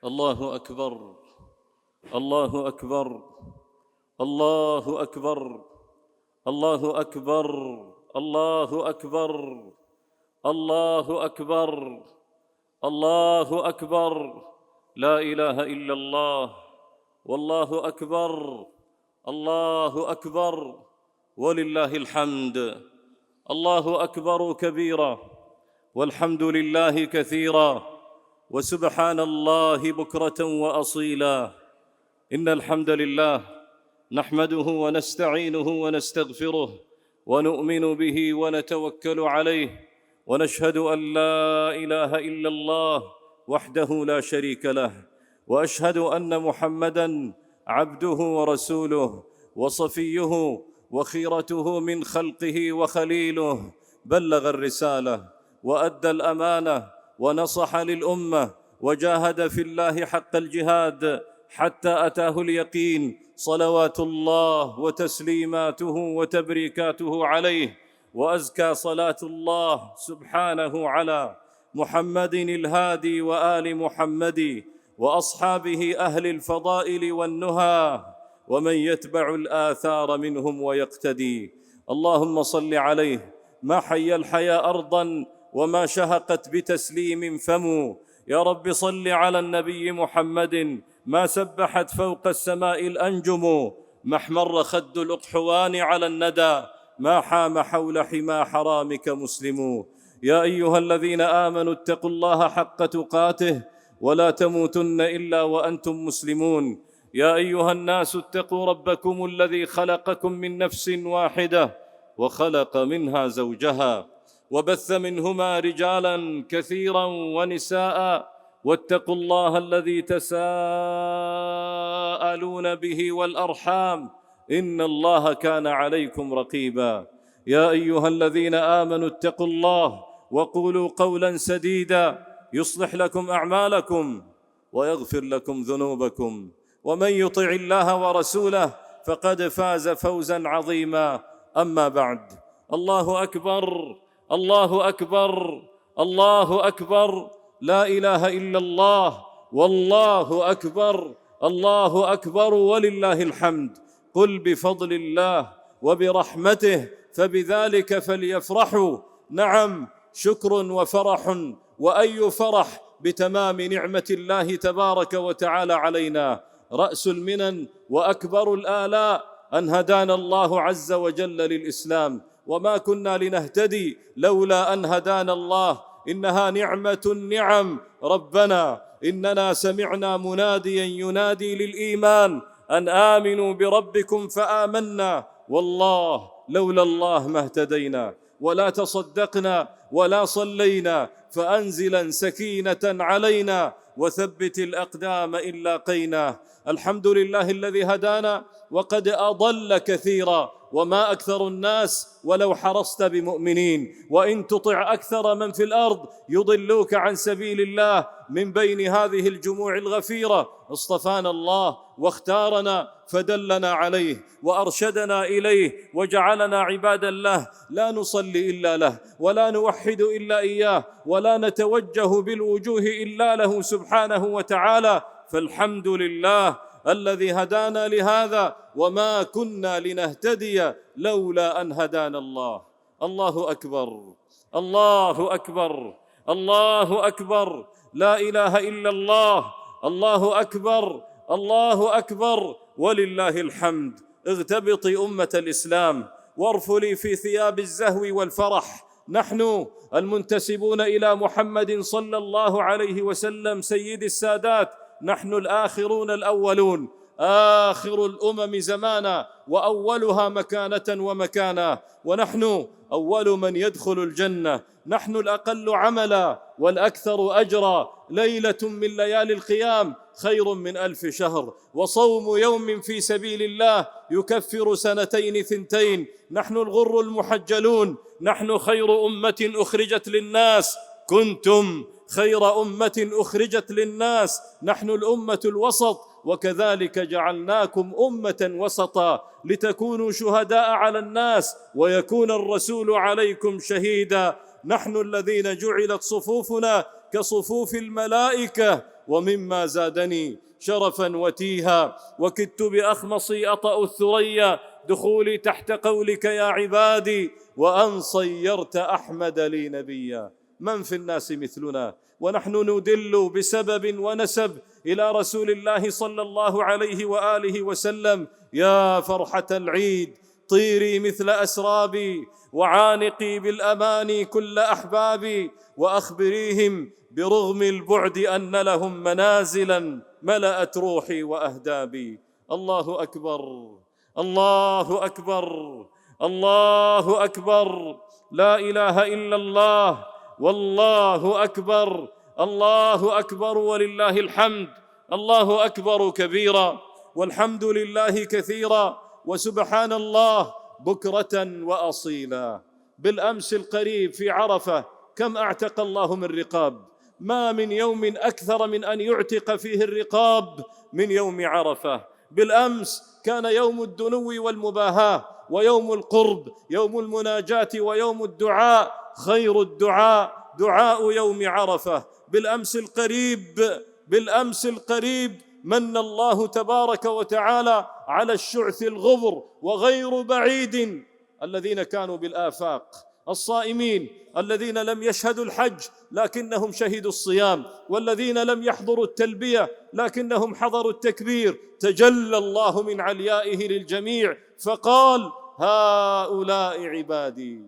الله أكبر. الله أكبر. الله أكبر. الله أكبر. الله أكبر. الله أكبر. الله أكبر. لا إله إلا الله والله أكبر. الله أكبر ولله الحمد. الله أكبر كبيرا والحمد لله كثيرا وسبحان الله بكرة وأصيلا. إن الحمد لله نحمده ونستعينه ونستغفره ونؤمن به ونتوكل عليه، ونشهد أن لا إله إلا الله وحده لا شريك له، وأشهد أن محمداً عبده ورسوله وصفيه وخيرته من خلقه وخليله. بلغ الرسالة وأدى الأمانة ونصح للأمة وجاهد في الله حق الجهاد حتى أتاه اليقين، صلوات الله وتسليماته وتبريكاته عليه، وأزكى صلاة الله سبحانه على محمد الهادي وآل محمد وأصحابه أهل الفضائل والنهى ومن يتبع الآثار منهم ويقتدي. اللهم صل عليه ما حي الحيا أرضاً وما شهقت بتسليم فم. يا رب صل على النبي محمد ما سبحت فوق السماء الأنجم، ما احمر خد الأقحوان على الندى، ما حام حول حمى حرامك مسلم. يا أيها الذين آمنوا اتقوا الله حق تقاته ولا تموتن إلا وأنتم مسلمون. يا أيها الناس اتقوا ربكم الذي خلقكم من نفس واحدة وخلق منها زوجها وبث منهما رجالاً كثيراً ونساء، واتقوا الله الذي تساءلون به والأرحام إن الله كان عليكم رقيباً. يا أيها الذين آمنوا اتقوا الله وقولوا قولاً سديداً يصلح لكم أعمالكم ويغفر لكم ذنوبكم، ومن يطع الله ورسوله فقد فاز فوزاً عظيماً. أما بعد، الله أكبر. الله أكبر. الله أكبر. لا إله إلا الله والله أكبر. الله أكبر ولله الحمد. قل بفضل الله وبرحمته فبذلك فليفرحوا. نعم، شكر وفرح، وأي فرح بتمام نعمة الله تبارك وتعالى علينا. رأس المنن وأكبر الآلاء أن هدانا الله عز وجل للإسلام، وما كنا لنهتدي لولا أن هدانا الله. إنها نعمة النعم. ربنا إننا سمعنا مناديا ينادي للإيمان أن آمنوا بربكم فآمنا، والله لولا الله ما اهتدينا ولا تصدقنا ولا صلينا. فأنزلا سكينة علينا وثبت الأقدام إن لاقينا. الحمد لله الذي هدانا وقد أضل كثيرا، وما أكثر الناس ولو حرصت بمؤمنين، وإن تطع أكثر من في الأرض يضلوك عن سبيل الله. من بين هذه الجموع الغفيرة اصطفانا الله واختارنا فدلنا عليه وأرشدنا إليه وجعلنا عبادا له، لا نصلي إلا له ولا نوحد إلا إياه ولا نتوجه بالوجوه إلا له سبحانه وتعالى. فالحمد لله الذي هدانا لهذا، وما كنا لنهتدي لولا أن هدانا الله. الله أكبر. الله أكبر. الله أكبر. لا إله إلا الله. الله أكبر. الله أكبر ولله الحمد. اغتبطي أمة الإسلام وارفلي في ثياب الزهو والفرح. نحن المنتسبون إلى محمد صلى الله عليه وسلم سيد السادات، نحن الآخرون الأولون، آخر الأمم زمانا وأولها مكانة ومكانا، ونحن أول من يدخل الجنة. نحن الأقل عملا والأكثر أجرا. ليلة من ليالي القيام خير من 1000 شهر، وصوم يوم في سبيل الله يكفر سنتين ثنتين. نحن الغر المحجلون، نحن خير أمة أخرجت للناس. كنتم خير أمة أخرجت للناس. نحن الأمة الوسط، وكذلك جعلناكم أمة وسطا لتكونوا شهداء على الناس ويكون الرسول عليكم شهيدا. نحن الذين جعلت صفوفنا كصفوف الملائكة ومما زادني شرفا وتيها، وكدت بأخمصي أطأ الثريا دخولي تحت قولك يا عبادي، وأن صيرت أحمد لي نبيا. من في الناس مثلنا ونحن ندل بسبب ونسب إلى رسول الله صلى الله عليه وآله وسلم. يا فرحة العيد طيري مثل أسرابي، وعانقي بالأماني كل أحبابي، وأخبريهم برغم البعد أن لهم منازلا ملأت روحي وأهدابي. الله أكبر، الله أكبر، الله أكبر، لا إله إلا الله، والله أكبر، الله أكبر ولله الحمد. الله أكبر كبيرا، والحمد لله كثيرا، وسبحان الله بكرة وأصيلا. بالأمس القريب في عرفة كم أعتق الله من رقاب، ما من يوم أكثر من أن يعتق فيه الرقاب من يوم عرفة. بالأمس كان يوم الدنو والمباهاة، ويوم القرب، يوم المناجاة، ويوم الدعاء. خير الدعاء دعاء يوم عرفة. بالأمس القريب من الله تبارك وتعالى على الشعث الغبر وغير بعيد الذين كانوا بالآفاق، الصائمين الذين لم يشهدوا الحج لكنهم شهدوا الصيام، والذين لم يحضروا التلبية لكنهم حضروا التكبير. تجلى الله من عليائه للجميع فقال: هؤلاء عبادي.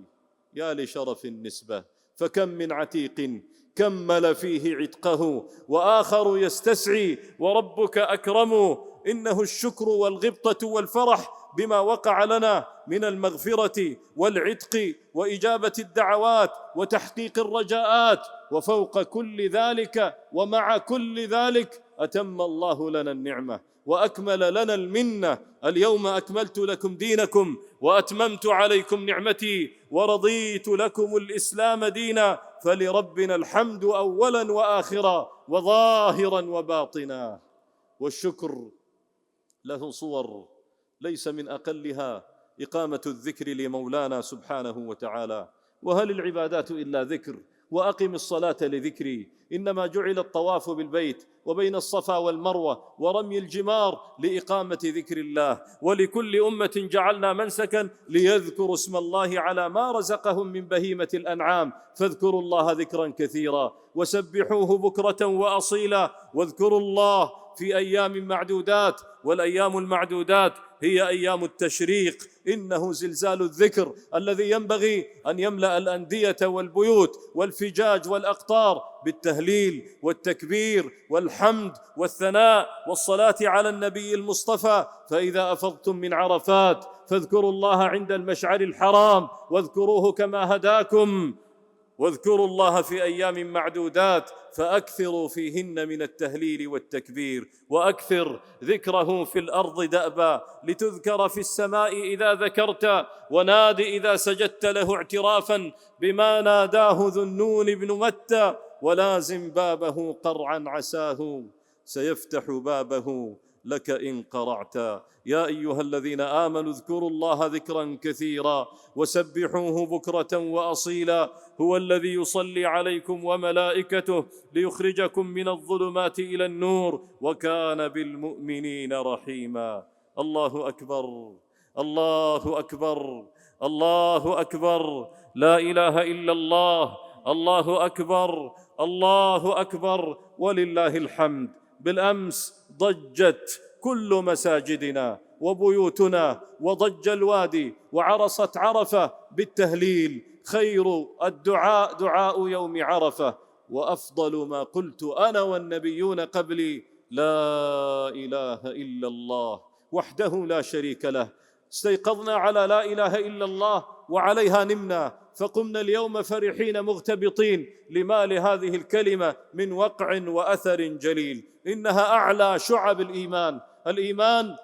يا لشرف النسبة، فكم من عتيق كمل فيه عتقه وآخر يستسعي وربك أكرم. إنه الشكر والغبطة والفرح بما وقع لنا من المغفرة والعتق وإجابة الدعوات وتحقيق الرجاءات. وفوق كل ذلك ومع كل ذلك أتم الله لنا النعمة وأكمل لنا المنة. اليوم أكملت لكم دينكم وأتممت عليكم نعمتي ورضيت لكم الإسلام دينا، فلربنا الحمد أولا وآخرا وظاهرا وباطنا. والشكر له صور ليس من أقلها إقامة الذكر لمولانا سبحانه وتعالى. وهل العبادات إلا ذكر؟ وأقم الصلاة لذكري. إنما جعل الطواف بالبيت وبين الصفا والمروة ورمي الجمار لإقامة ذكر الله. ولكل أمة جعلنا منسكا ليذكروا اسم الله على ما رزقهم من بهيمة الأنعام، فاذكروا الله ذكرا كثيرا وسبحوه بكرة وأصيلا. واذكروا الله في أيام معدودات، والأيام المعدودات هي أيام التشريق. إنه زلزال الذكر الذي ينبغي أن يملأ الأندية والبيوت والفجاج والأقطار بالتهليل والتكبير والحمد والثناء والصلاة على النبي المصطفى. فإذا أفضتم من عرفات فاذكروا الله عند المشعر الحرام، واذكروه كما هداكم. واذكروا الله في أيام معدودات فأكثروا فيهن من التهليل والتكبير، وأكثر ذكره في الأرض دأبا لتذكر في السماء إذا ذكرت، وناد إذا سجدت له اعترافا بما ناداه ذو النون بن متى. ولازم بابه قرعا عساه سيفتح بابه لك إن قرعت. يا أيها الذين آمنوا اذكروا الله ذكرا كثيرا وسبحوه بكرة وأصيلا. هو الذي يصلي عليكم وملائكته ليخرجكم من الظلمات إلى النور، وكان بالمؤمنين رحيما. الله أكبر، الله أكبر، الله أكبر، لا إله إلا الله، الله أكبر، الله أكبر ولله الحمد. بالأمس ضجت كل مساجدنا وبيوتنا، وضج الوادي، وعرصت عرفة بالتهليل. خير الدعاء دعاء يوم عرفة، وأفضل ما قلت أنا والنبيون قبلي: لا إله إلا الله وحده لا شريك له. استيقظنا على لا إله إلا الله وعليها نمنا، فقمنا اليوم فرحين مغتبطين لما لهذه الكلمة من وقع وأثر جليل. إنها أعلى شعب الإيمان. الإيمان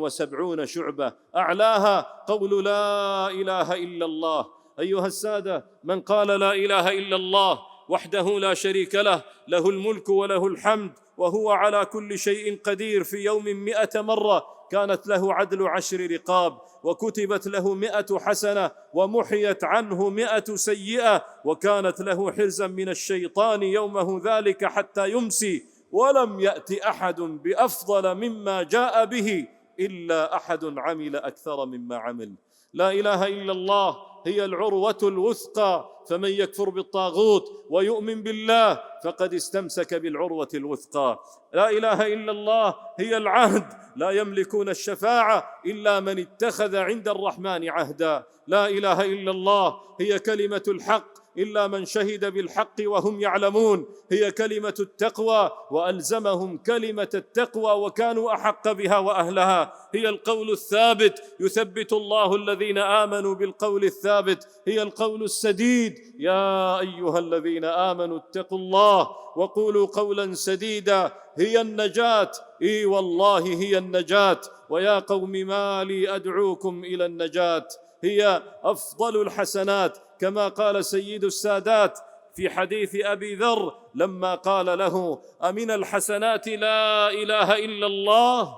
70 شعبة، أعلاها قول لا إله إلا الله. أيها السادة، من قال لا إله إلا الله وحده لا شريك له، له الملك وله الحمد وهو على كل شيء قدير، في يوم 100 مرة كانت له عدل 10 رقاب، وكتبت له 100 حسنة، ومحيت عنه 100 سيئة، وكانت له حرزا من الشيطان يومه ذلك حتى يمسي. ولم يأت أحد بأفضل مما جاء به إلا أحد عمل أكثر مما عمل. لا إله إلا الله هي العروة الوثقى، فمن يكفر بالطاغوت ويؤمن بالله فقد استمسك بالعروة الوثقى. لا إله إلا الله هي العهد، لا يملكون الشفاعة إلا من اتخذ عند الرحمن عهدا. لا إله إلا الله هي كلمة الحق، إلا من شهد بالحق وهم يعلمون. هي كلمة التقوى، وألزمهم كلمة التقوى وكانوا أحق بها وأهلها. هي القول الثابت، يثبت الله الذين آمنوا بالقول الثابت. هي القول السديد، يا أيها الذين آمنوا اتقوا الله وقولوا قولا سديدا. هي النجاة، إي والله هي النجاة. ويا قوم ما لي أدعوكم إلى النجاة. هي أفضل الحسنات، كما قال سيد السادات في حديث أبي ذر لما قال له: أمن الحسنات لا إله إلا الله؟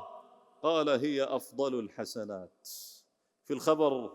قال: هي أفضل الحسنات. في الخبر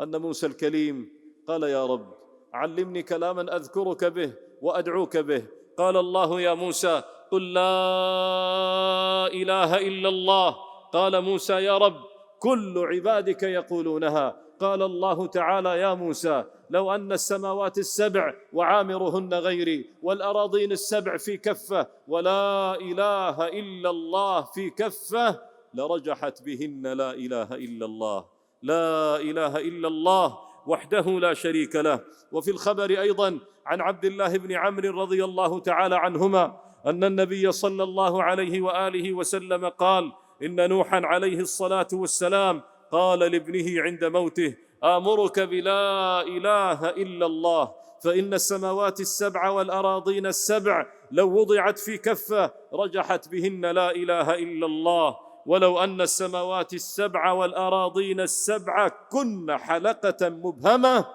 أن موسى الكليم قال: يا رب علمني كلاما أذكرك به وأدعوك به. قال الله: يا موسى قل لا إله إلا الله. قال موسى: يا رب كل عبادك يقولونها. قال الله تعالى: يا موسى لو أن السماوات السبع وعامرهن غيري والأراضين السبع في كفة ولا إله إلا الله في كفة لرجحت بهن لا إله إلا الله. لا إله إلا الله وحده لا شريك له. وفي الخبر أيضا عن عبد الله بن عمرو رضي الله تعالى عنهما أن النبي صلى الله عليه وآله وسلم قال: إن نوحا عليه الصلاة والسلام قال لابنه عند موته: آمرك بلا إله إلا الله، فإن السماوات السبع والأراضين السبع لو وضعت في كفة رجحت بهن لا إله إلا الله، ولو أن السماوات السبع والأراضين السبع كن حلقة مبهمة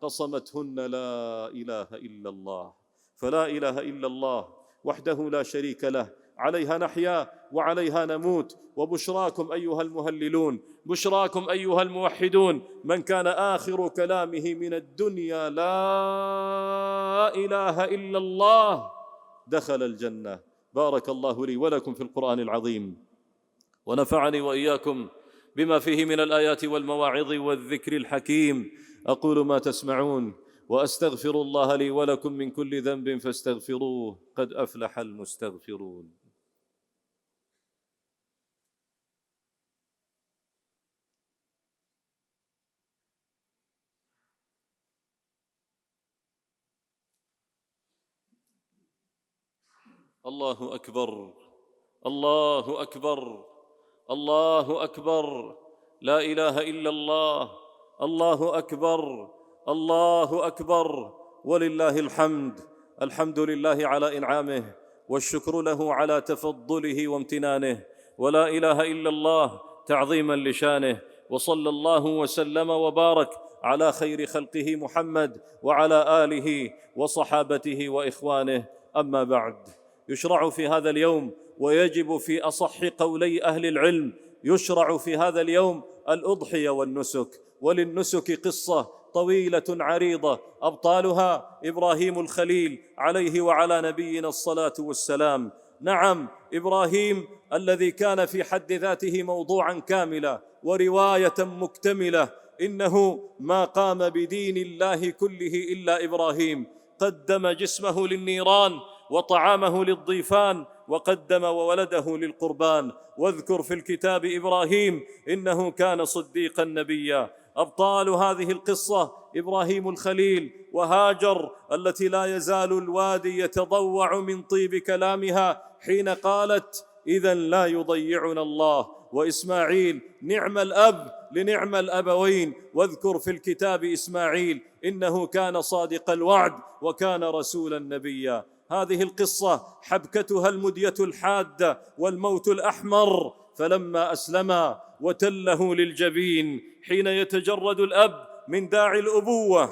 قصمتهن لا إله إلا الله. فلا إله إلا الله وحده لا شريك له، عليها نحيا وعليها نموت. وبشراكم أيها المهللون، بشراكم أيها الموحدون، من كان آخر كلامه من الدنيا لا إله إلا الله دخل الجنة. بارك الله لي ولكم في القرآن العظيم، ونفعني وإياكم بما فيه من الآيات والمواعظ والذكر الحكيم. أقول ما تسمعون وأستغفر الله لي ولكم من كل ذنب فاستغفروه، قد أفلح المستغفرون. الله أكبر، الله أكبر، الله أكبر، لا إله إلا الله، الله أكبر، الله أكبر، ولله الحمد. الحمد لله على إنعامه، والشكر له على تفضله وامتنانه، ولا إله إلا الله تعظيما لشانه. وصلى الله وسلم وبارك على خير خلقه محمد وعلى آله وصحابته وإخوانه. أما بعد، يشرع في هذا اليوم، ويجب في أصح قولي أهل العلم، يشرع في هذا اليوم الأضحية والنسك. وللنسك قصة طويلة عريضة أبطالها إبراهيم الخليل عليه وعلى نبينا الصلاة والسلام. نعم، إبراهيم الذي كان في حد ذاته موضوعا كاملا ورواية مكتملة. إنه ما قام بدين الله كله إلا إبراهيم. قدم جسمه للنيران وطعامه للضيفان، وقدم وولده للقربان. واذكر في الكتاب إبراهيم إنه كان صديقا نبيا. أبطال هذه القصة إبراهيم الخليل وهاجر التي لا يزال الوادي يتضوع من طيب كلامها حين قالت: إذا لا يضيعنا الله. وإسماعيل نعم الأب لنعم الأبوين. واذكر في الكتاب إسماعيل إنه كان صادق الوعد وكان رسولا نبيا. هذه القصة حبكتها المدية الحادة والموت الأحمر، فلما أسلما وتله للجبين حين يتجرد الأب من داعي الأبوة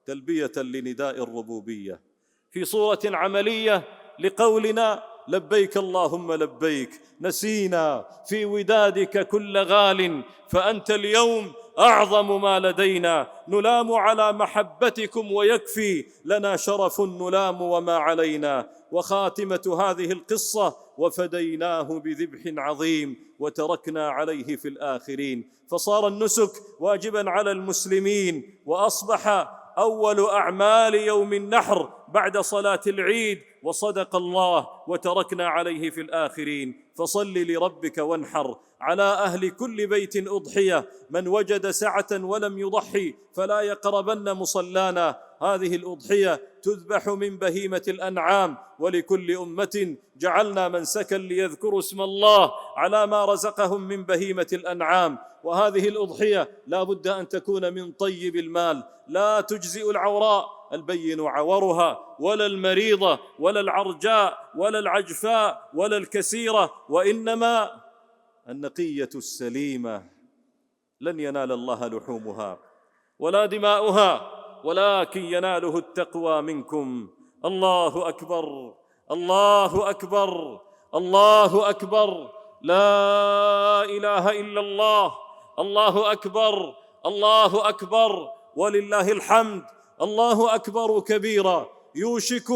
تلبية لنداء الربوبية في صورة عملية لقولنا: لبيك اللهم لبيك. نسينا في ودادك كل غال، فأنت اليوم أعظم ما لدينا، نلام على محبتكم ويكفي لنا شرف نلام وما علينا. وخاتمة هذه القصة: وفديناه بذبح عظيم وتركنا عليه في الآخرين. فصار النسك واجبا على المسلمين، وأصبح أول أعمال يوم النحر بعد صلاة العيد. وصدق الله: وتركنا عليه في الآخرين. فصل لربك وانحر. على أهل كل بيت أضحية، من وجد سعة ولم يضحي فلا يقربن مصلانا. هذه الأضحية تذبح من بهيمة الأنعام، ولكل أمة جعلنا منسكا ليذكروا اسم الله على ما رزقهم من بهيمة الأنعام. وهذه الأضحية لا بد أن تكون من طيب المال، لا تجزئ العوراء البين عورها، ولا المريضة، ولا العرجاء، ولا العجفاء، ولا الكسيرة، وإنما النقية السليمة. لن ينال الله لحومها ولا دماؤها، ولكن يناله التقوى منكم. الله أكبر، الله أكبر، الله أكبر، لا إله إلا الله. الله أكبر، الله أكبر، ولله الحمد. الله أكبر كبيرا. يوشك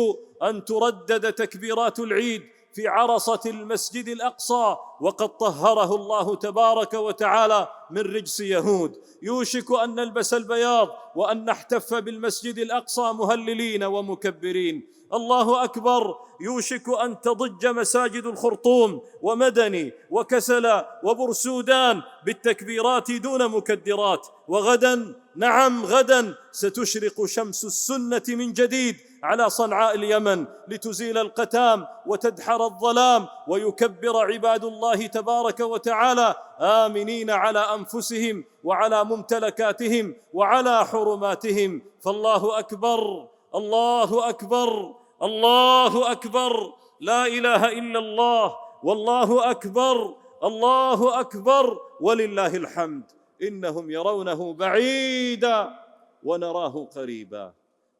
أن تردد تكبيرات العيد في عرصة المسجد الأقصى، وقد طهره الله تبارك وتعالى من رجس يهود. يوشك أن نلبس البياض وأن نحتف بالمسجد الأقصى مهللين ومكبرين. الله أكبر. يوشك أن تضج مساجد الخرطوم ومدني وكسلا وبرسودان بالتكبيرات دون مكدرات. وغدا، نعم غدا، ستشرق شمس السنة من جديد على صنعاء اليمن لتزيل القتام وتدحر الظلام، ويكبر عباد الله تبارك وتعالى آمنين على أنفسهم وعلى ممتلكاتهم وعلى حرماتهم. فالله أكبر، الله أكبر، الله أكبر، لا إله إلا الله، والله أكبر، الله أكبر، ولله الحمد. إنهم يرونه بعيدا ونراه قريبا.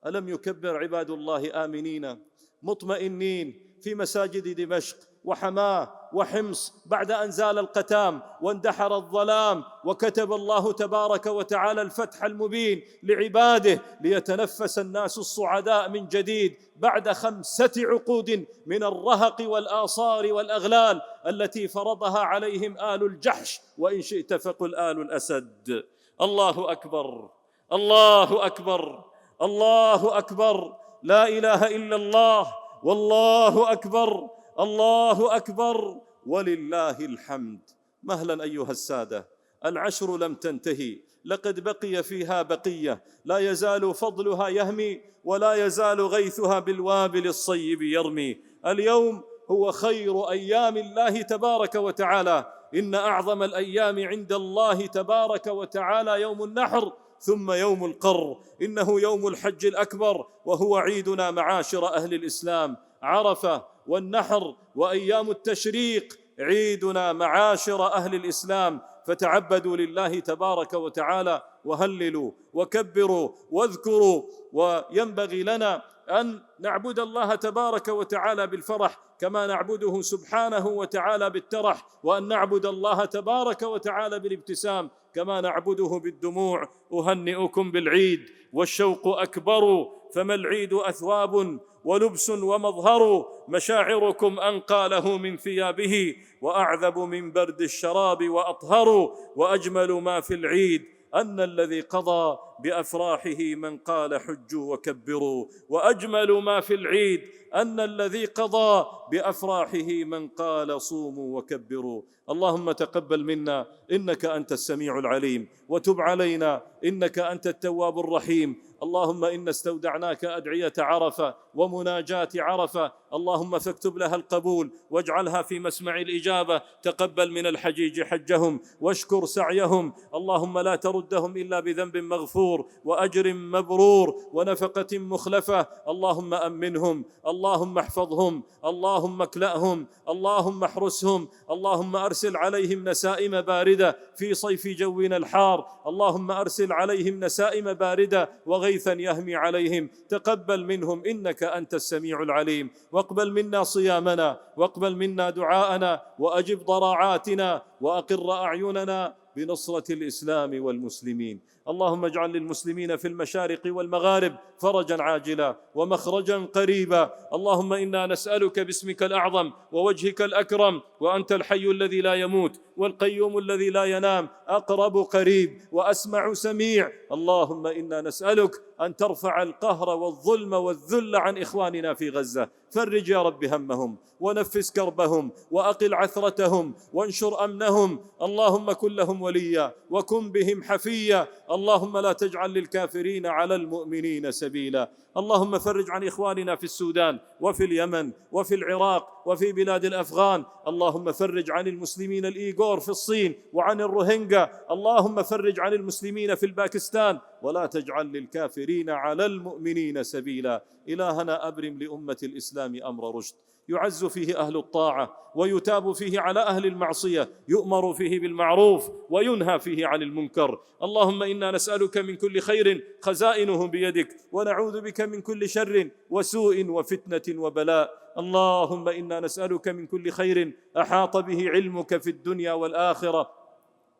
ألم يكبر عباد الله آمنين مطمئنين في مساجد دمشق وحماه وحمص بعد أن زال القتام واندحر الظلام، وكتب الله تبارك وتعالى الفتح المبين لعباده، ليتنفس الناس الصعداء من جديد بعد 5 عقود من الرهق والآصار والأغلال التي فرضها عليهم آل الجحش، وإن شئت فقل آل الأسد. الله أكبر، الله أكبر، الله أكبر، لا إله إلا الله، والله أكبر، الله أكبر، ولله الحمد. مهلا أيها السادة، العشر لم تنتهي، لقد بقي فيها بقية، لا يزال فضلها يهمي، ولا يزال غيثها بالوابل الصيب يرمي. اليوم هو خير أيام الله تبارك وتعالى. إن أعظم الأيام عند الله تبارك وتعالى يوم النحر، ثم يوم القر. إنه يوم الحج الأكبر، وهو عيدنا معاشر أهل الإسلام. عرفة والنحر وأيام التشريق عيدنا معاشر أهل الإسلام. فتعبدوا لله تبارك وتعالى، وهللوا وكبروا واذكروا. وينبغي لنا أن نعبد الله تبارك وتعالى بالفرح كما نعبده سبحانه وتعالى بالترح، وأن نعبد الله تبارك وتعالى بالابتسام كما نعبده بالدموع. أهنئكم بالعيد، والشوق أكبر، فما العيد أثواب ولبس ومظهر، مشاعركم أنقى له من ثيابه، وأعذب من برد الشراب وأطهر. وأجمل ما في العيد أن الذي قضى بأفراحه من قال حجوا وكبروا. وأجمل ما في العيد أن الذي قضى بأفراحه من قال صوموا وكبروا. اللهم تقبل منا إنك أنت السميع العليم، وتب علينا إنك أنت التواب الرحيم. اللهم إنا استودعناك أدعية عرفة ومناجاة عرفة، اللهم فاكتب لها القبول واجعلها في مسمع الإجابة. تقبل من الحجيج حجهم واشكر سعيهم، اللهم لا تردهم إلا بذنب مغفور وأجر مبرور ونفقة مخلفة. اللهم أمنهم، اللهم احفظهم، اللهم اكلأهم، اللهم احرسهم، اللهم أرسل عليهم نسائم باردة في صيف جونا الحار، اللهم أرسل عليهم نسائم باردة وغيثا يهمي عليهم. تقبل منهم إنك أنت السميع العليم، واقبل منا صيامنا، واقبل منا دعاءنا، وأجب ضراعاتنا، وأقر أعيننا بنصرة الإسلام والمسلمين. اللهم اجعل للمسلمين في المشارق والمغارب فرجا عاجلا ومخرجا قريبا. اللهم إنا نسألك باسمك الأعظم ووجهك الأكرم، وأنت الحي الذي لا يموت والقيوم الذي لا ينام، أقرب قريب وأسمع سميع. اللهم إنا نسألك أن ترفع القهر والظلم والذل عن إخواننا في غزة. فرج يا رب همهم ونفس كربهم وأقل عثرتهم وانشر أمنهم. اللهم كن لهم وليا وكن بهم حفيا. اللهم لا تجعل للكافرين على المؤمنين سبيلا. اللهم فرج عن إخواننا في السودان وفي اليمن وفي العراق وفي بلاد الأفغان. اللهم فرج عن المسلمين الإيغور في الصين وعن الروهينجا. اللهم فرج عن المسلمين في الباكستان، ولا تجعل للكافرين على المؤمنين سبيلا. إلهنا أبرم لأمة الإسلام أمر رشد، يعز فيه أهل الطاعة ويتاب فيه على أهل المعصية، يؤمر فيه بالمعروف وينهى فيه عن المنكر. اللهم إنا نسألك من كل خير خزائنه بيدك، ونعوذ بك من كل شر وسوء وفتنة وبلاء. اللهم إنا نسألك من كل خير أحاط به علمك في الدنيا والآخرة،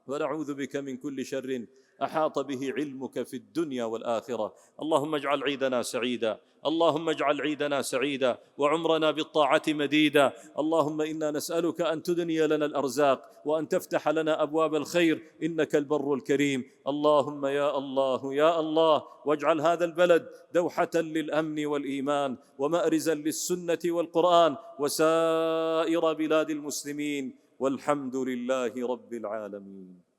ونعوذ بك من كل شر أحاط به علمك في الدنيا والآخرة. اللهم اجعل عيدنا سعيدا، اللهم اجعل عيدنا سعيدا وعمرنا بالطاعة مديدا. اللهم إنا نسألك أن تدني لنا الأرزاق وأن تفتح لنا أبواب الخير، إنك البر الكريم. اللهم يا الله يا الله، واجعل هذا البلد دوحة للأمن والإيمان ومأرزا للسنة والقرآن وسائر بلاد المسلمين، والحمد لله رب العالمين.